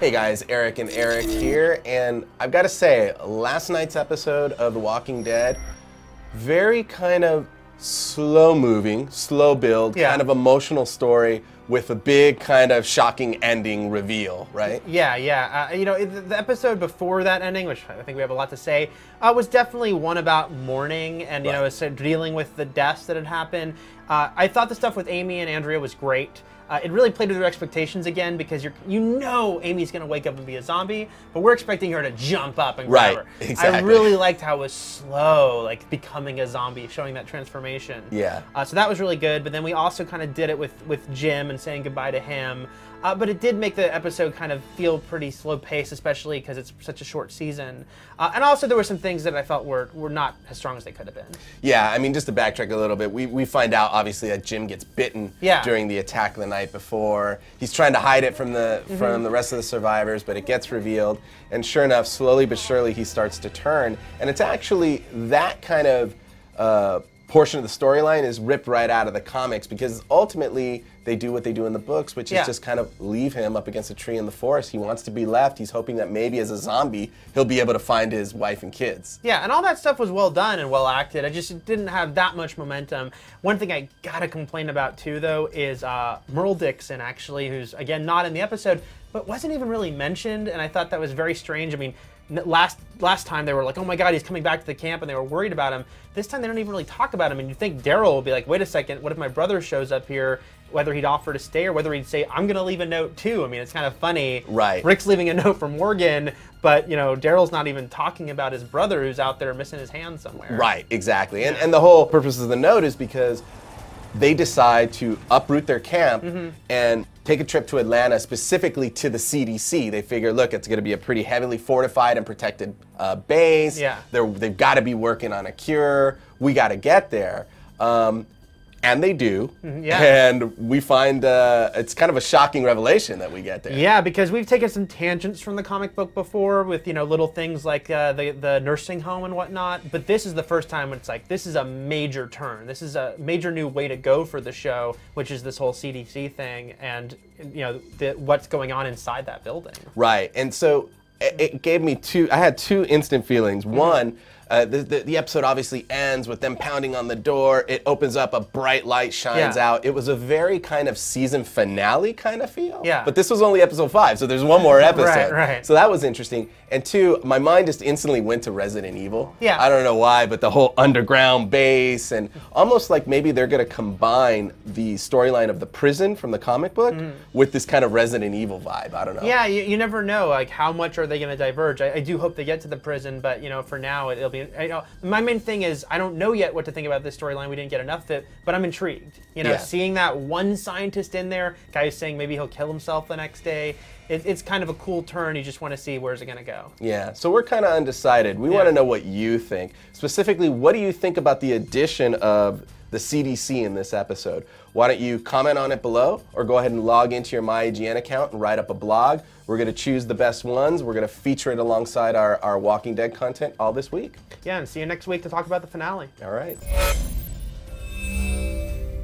Hey guys, Eric and Eric here, and I've got to say, last night's episode of The Walking Dead, very kind of slow-moving, slow build, kind of emotional story with a big kind of shocking ending reveal, right? Yeah. You know, the episode before that ending, which I think we have a lot to say, was definitely one about mourning and, you know, dealing with the deaths that had happened. I thought the stuff with Amy and Andrea was great. It really played to their expectations again because you know Amy's going to wake up and be a zombie, but we're expecting her to jump up and grab her. Exactly. I really liked how it was slow, like becoming a zombie, showing that transformation. Yeah. So that was really good, but then we also kind of did it with Jim and saying goodbye to him. But it did make the episode kind of feel pretty slow-paced, especially because it's such a short season. And also there were some things that I felt were not as strong as they could have been. Yeah, I mean, just to backtrack a little bit, we find out, obviously, that Jim gets bitten during the attack the night before. He's trying to hide it from the rest of the survivors, but it gets revealed. And sure enough, slowly but surely, he starts to turn. And it's actually that kind of portion of the storyline is ripped right out of the comics because ultimately they do what they do in the books, which is just kind of leave him up against a tree in the forest. He wants to be left. He's hoping that maybe as a zombie, he'll be able to find his wife and kids. Yeah, and all that stuff was well done and well acted. I just didn't have that much momentum. One thing I gotta complain about too, though, is Merle Dixon, actually, who's, again, not in the episode, but wasn't even really mentioned, and I thought that was very strange. I mean, last time they were like, oh my god, he's coming back to the camp, and they were worried about him. This time they don't even really talk about him, and you think Daryl will be like, wait a second, what if my brother shows up here? Whether he'd offer to stay or whether he'd say, I'm gonna leave a note too. I mean, it's kind of funny. Right. Rick's leaving a note for Morgan, but you know, Daryl's not even talking about his brother who's out there missing his hand somewhere. Right, exactly. And the whole purpose of the note is because they decide to uproot their camp and take a trip to Atlanta, specifically to the CDC. They figure, look, it's going to be a pretty heavily fortified and protected base. Yeah. They've got to be working on a cure. We got to get there. And they do. And we find it's kind of a shocking revelation that we get there. Yeah, because we've taken some tangents from the comic book before with, you know, little things like the nursing home and whatnot. But this is the first time when it's like, this is a major turn. This is a major new way to go for the show, which is this whole CDC thing and, you know, what's going on inside that building. Right. And so it gave me I had two instant feelings. One, the episode obviously ends with them pounding on the door. It opens up, a bright light shines out. It was a very kind of season finale kind of feel. Yeah. But this was only episode 5, so there's one more episode. Right. So that was interesting. And two, my mind just instantly went to Resident Evil. Yeah. I don't know why, but the whole underground base and almost like maybe they're going to combine the storyline of the prison from the comic book with this kind of Resident Evil vibe. I don't know. Yeah, you never know, like, how much are they going to diverge? I do hope they get to the prison, but, you know, for now, it'll be... You know, my main thing is, I don't know yet what to think about this storyline. We didn't get enough of it, but I'm intrigued. You know, seeing that one scientist in there, guy who's saying maybe he'll kill himself the next day, it's kind of a cool turn. You just want to see where's it going to go. Yeah, so we're kind of undecided. We want to know what you think. Specifically, what do you think about the addition of the CDC in this episode? Why don't you comment on it below or go ahead and log into your IGN account and write up a blog. We're going to choose the best ones. We're going to feature it alongside our Walking Dead content all this week. Yeah, and see you next week to talk about the finale. All right.